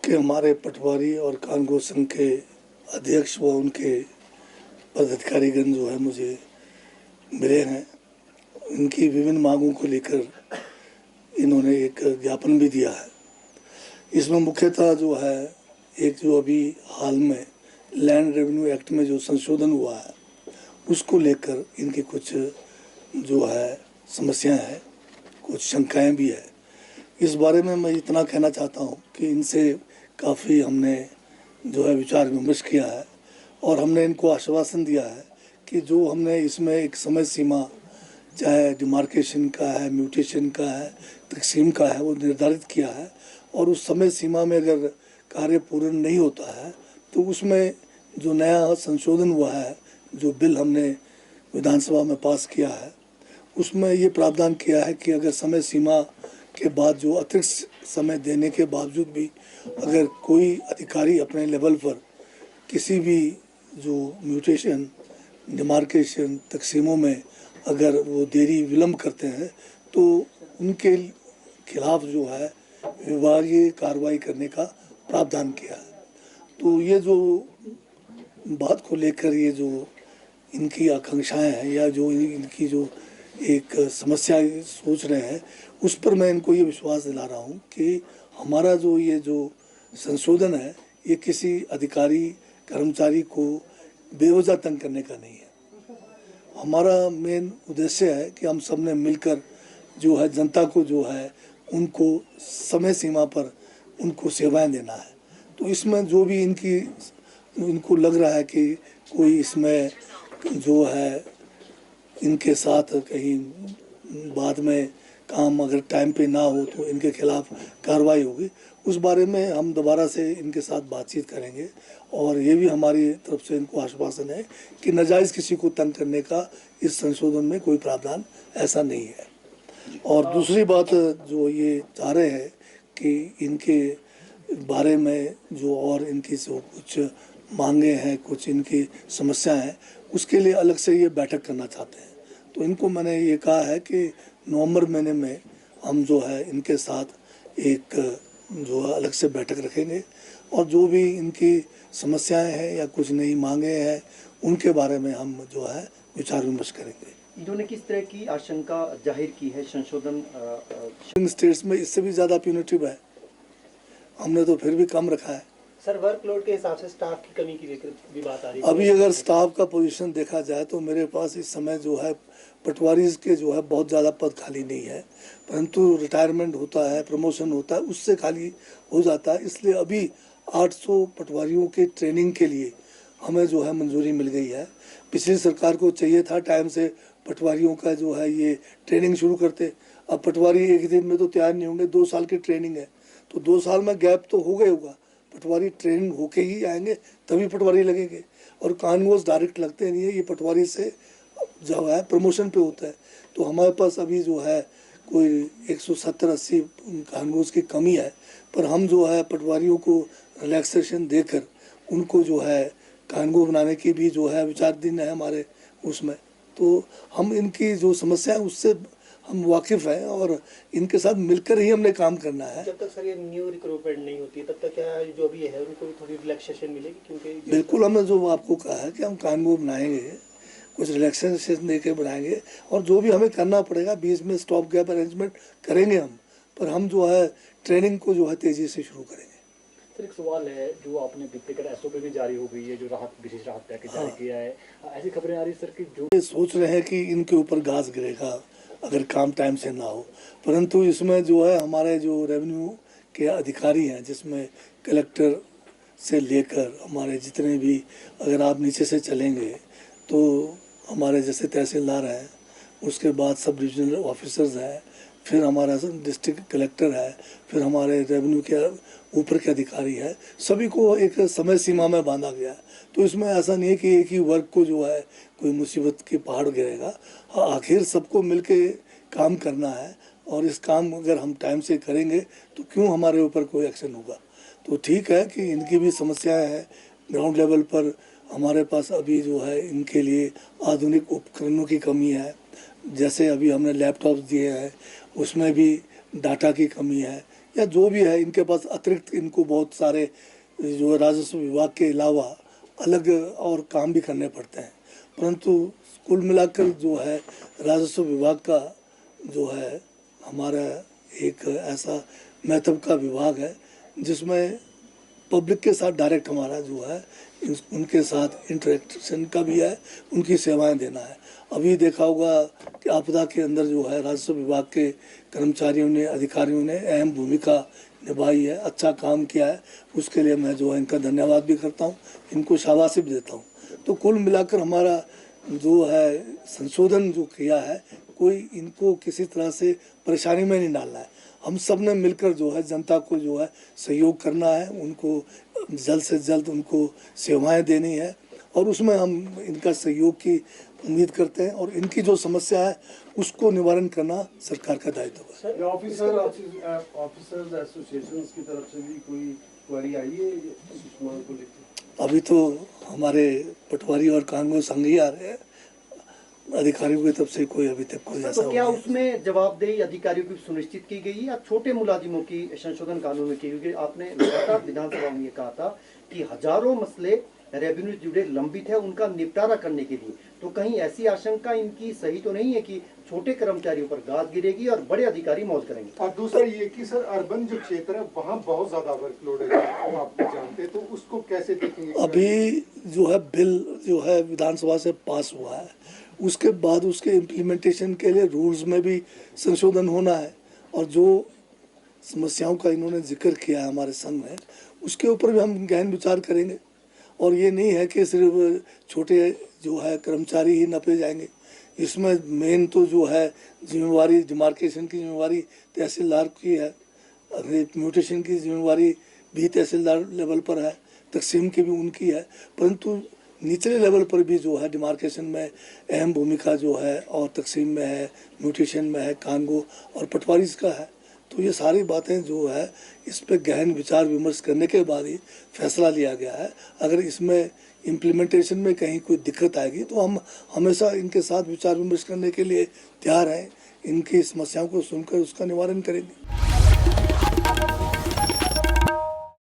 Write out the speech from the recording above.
के हमारे पटवारी और कानून संघ के अध्यक्ष व उनके पदाधिकारीगण जो है मुझे मिले हैं। इनकी विभिन्न मांगों को लेकर इन्होंने एक ज्ञापन भी दिया है। इसमें मुख्यतः जो है एक जो अभी हाल में लैंड रेवेन्यू एक्ट में जो संशोधन हुआ है उसको लेकर इनकी कुछ जो है समस्याएं हैं, कुछ शंकाएं भी है। इस बारे में मैं इतना कहना चाहता हूं कि इनसे काफ़ी हमने जो है विचार विमर्श किया है और हमने इनको आश्वासन दिया है कि जो हमने इसमें एक समय सीमा चाहे डिमार्केशन का है, म्यूटेशन का है, तकसीम का है, वो निर्धारित किया है और उस समय सीमा में अगर कार्य पूर्ण नहीं होता है तो उसमें जो नया संशोधन हुआ है, जो बिल हमने विधानसभा में पास किया है, उसमें ये प्रावधान किया है कि अगर समय सीमा के बाद जो अतिरिक्त समय देने के बावजूद भी अगर कोई अधिकारी अपने लेवल पर किसी भी जो म्यूटेशन, डिमार्केशन, तकसीमों में अगर वो देरी विलम्ब करते हैं तो उनके खिलाफ जो है विभागीय कार्रवाई करने का प्रावधान किया है। तो ये जो बात को लेकर ये जो इनकी आकांक्षाएं हैं या जो इनकी जो एक समस्या सोच रहे हैं उस पर मैं इनको ये विश्वास दिला रहा हूँ कि हमारा जो ये जो संशोधन है ये किसी अधिकारी कर्मचारी को बेवजह तंग करने का नहीं है। हमारा मेन उद्देश्य है कि हम सब ने मिलकर जो है जनता को जो है उनको समय सीमा पर उनको सेवाएं देना है। तो इसमें जो भी इनको लग रहा है कि कोई इसमें जो है इनके साथ कहीं बाद में काम अगर टाइम पे ना हो तो इनके खिलाफ कार्रवाई होगी, उस बारे में हम दोबारा से इनके साथ बातचीत करेंगे और ये भी हमारी तरफ से इनको आश्वासन है कि नाजायज़ किसी को तंग करने का इस संशोधन में कोई प्रावधान ऐसा नहीं है। और दूसरी बात जो ये चाह रहे हैं कि इनके बारे में जो और इनकी जो कुछ मांगे हैं, कुछ इनकी समस्याएं हैं, उसके लिए अलग से ये बैठक करना चाहते हैं। तो इनको मैंने ये कहा है कि नवंबर महीने में हम जो है इनके साथ एक जो अलग से बैठक रखेंगे और जो भी इनकी समस्याएं हैं या कुछ नई मांगे हैं उनके बारे में हम जो है विचार विमर्श करेंगे। इन्होंने किस तरह की आशंका जाहिर की है संशोधन स्टेट्स में इससे भी ज़्यादा प्यूनिटिव है, हमने तो फिर भी कम रखा है। सर वर्कलोड के हिसाब से स्टाफ की कमी की भी बात आ रही है। अभी अगर स्टाफ का पोजीशन देखा जाए तो मेरे पास इस समय जो है पटवारी के जो है बहुत ज़्यादा पद खाली नहीं है, परंतु रिटायरमेंट होता है, प्रमोशन होता है, उससे खाली हो जाता है। इसलिए अभी 800 पटवारियों के ट्रेनिंग के लिए हमें जो है मंजूरी मिल गई है। पिछली सरकार को चाहिए था टाइम से पटवारियों का जो है ये ट्रेनिंग शुरू करते। अब पटवारी एक दिन में तो तैयार नहीं होंगे, 2 साल की ट्रेनिंग है, तो 2 साल में गैप तो हो गया होगा। पटवारी ट्रेनिंग होके ही आएंगे तभी पटवारी लगेंगे और कानून डायरेक्ट लगते नहीं है, ये पटवारी से जो है प्रमोशन पे होता है। तो हमारे पास अभी जो है कोई 170-80 कानून की कमी है, पर हम जो है पटवारियों को रिलैक्सेशन देकर उनको जो है कानून बनाने की भी जो है विचाराधीन है हमारे उसमें। तो हम इनकी जो समस्या है उससे हम वाकिफ़ हैं और इनके साथ मिलकर ही हमने काम करना है। जब तक सर ये न्यू रिक्रूटमेंट नहीं होती तब तक क्या जो भी है उनको भी थोड़ी रिलैक्सेशन मिलेगी? क्योंकि बिल्कुल हमने जो आपको कहा है कि हम कानून बनाएंगे, कुछ रिलैक्सेशन दे के बनाएंगे और जो भी हमें करना पड़ेगा बीच में स्टॉप गैप अरेंजमेंट करेंगे हम, पर हम जो है ट्रेनिंग को जो है तेज़ी से शुरू करेंगे। सर एक सवाल है, जो आपने बीते कर SOP भी जारी हो गई है, जो विशेष राहत पैकेज जारी किया है, ऐसी खबरें आ रही सर कि जो ये सोच रहे हैं कि इनके ऊपर घास गिरेगा अगर काम टाइम से ना हो, परंतु इसमें जो है हमारे जो रेवेन्यू के अधिकारी हैं जिसमें कलेक्टर से लेकर हमारे जितने भी, अगर आप नीचे से चलेंगे तो हमारे जैसे तहसीलदार हैं, उसके बाद सब डिविजनल ऑफिसर्स हैं, फिर हमारा डिस्ट्रिक्ट कलेक्टर है, फिर हमारे रेवेन्यू के ऊपर के अधिकारी है, सभी को एक समय सीमा में बांधा गया है। तो इसमें ऐसा नहीं है कि एक ही वर्ग को जो है कोई मुसीबत के पहाड़ गिरेगा। हाँ, आखिर सबको मिलके काम करना है और इस काम अगर हम टाइम से करेंगे तो क्यों हमारे ऊपर कोई एक्शन होगा। तो ठीक है कि इनकी भी समस्याएं हैं ग्राउंड लेवल पर। हमारे पास अभी जो है इनके लिए आधुनिक उपकरणों की कमी है, जैसे अभी हमने लैपटॉप दिए हैं उसमें भी डाटा की कमी है या जो भी है, इनके पास अतिरिक्त इनको बहुत सारे जो है राजस्व विभाग के अलावा अलग और काम भी करने पड़ते हैं। परंतु कुल मिलाकर जो है राजस्व विभाग का जो है हमारा एक ऐसा महत्व का विभाग है जिसमें पब्लिक के साथ डायरेक्ट हमारा जो है उनके साथ इंटरेक्शन का भी है, उनकी सेवाएं देना है। अभी देखा होगा कि आपदा के अंदर जो है राजस्व विभाग के कर्मचारियों ने, अधिकारियों ने अहम भूमिका निभाई है, अच्छा काम किया है। उसके लिए मैं जो है इनका धन्यवाद भी करता हूँ, इनको शाबाशी भी देता हूँ। तो कुल मिलाकर हमारा जो है संशोधन जो किया है, कोई इनको किसी तरह से परेशानी में नहीं डालना है। हम सब ने मिलकर जो है जनता को जो है सहयोग करना है, उनको जल्द से जल्द उनको सेवाएं देनी है और उसमें हम इनका सहयोग की उम्मीद करते हैं और इनकी जो समस्या है उसको निवारण करना सरकार का दायित्व है। ऑफिसर्स एसोसिएशन की तरफ से भी कोई क्वेरी आई है इस मांग को लेकर? अभी तो हमारे पटवारी और कानून संघ ही आ रहे हैं, अधिकारियों की तरफ से कोई अभी तक कोई ऐसा तो क्या उसमें जवाबदेही अधिकारियों की सुनिश्चित की गई या छोटे मुलाजिमों की संशोधन कानून में की? क्योंकि आपने लगातार विधानसभा में ये कहा था कि हजारों मसले रेवेन्यू से जुड़े लंबित है, उनका निपटारा करने के लिए, तो कहीं ऐसी आशंका इनकी सही तो नहीं है कि छोटे कर्मचारियों पर गाज गिरेगी और बड़े अधिकारी मौज करेंगे? और दूसरा ये कि सर अर्बन जो क्षेत्र है वहाँ बहुत ज्यादा वर्कलोड है, वो आप जानते हैं, तो उसको कैसे देखेंगे? अभी जो है बिल जो है विधानसभा से पास हुआ है, उसके बाद उसके इम्प्लीमेंटेशन के लिए रूल्स में भी संशोधन होना है और जो समस्याओं का इन्होंने जिक्र किया है हमारे संघ में, उसके ऊपर भी हम गहन विचार करेंगे। और ये नहीं है कि सिर्फ छोटे जो है कर्मचारी ही नपे जाएंगे, इसमें मेन तो जो है जिम्मेवारी डिमार्केशन की जिम्मेवारी तहसीलदार की है, म्यूटेशन की जिम्मेवारी भी तहसीलदार लेवल पर है, तकसीम की भी उनकी है, परंतु निचले लेवल पर भी जो है डिमार्केशन में अहम भूमिका जो है और तकसीम में है, म्यूटेशन में है, कानगो और पटवारी का है। तो ये सारी बातें जो है इस पे गहन विचार विमर्श करने के बाद ही फैसला लिया गया है। अगर इसमें इम्प्लीमेंटेशन में कहीं कोई दिक्कत आएगी तो हम हमेशा इनके साथ विचार विमर्श करने के लिए तैयार हैं, इनकी समस्याओं को सुनकर उसका निवारण करेंगे।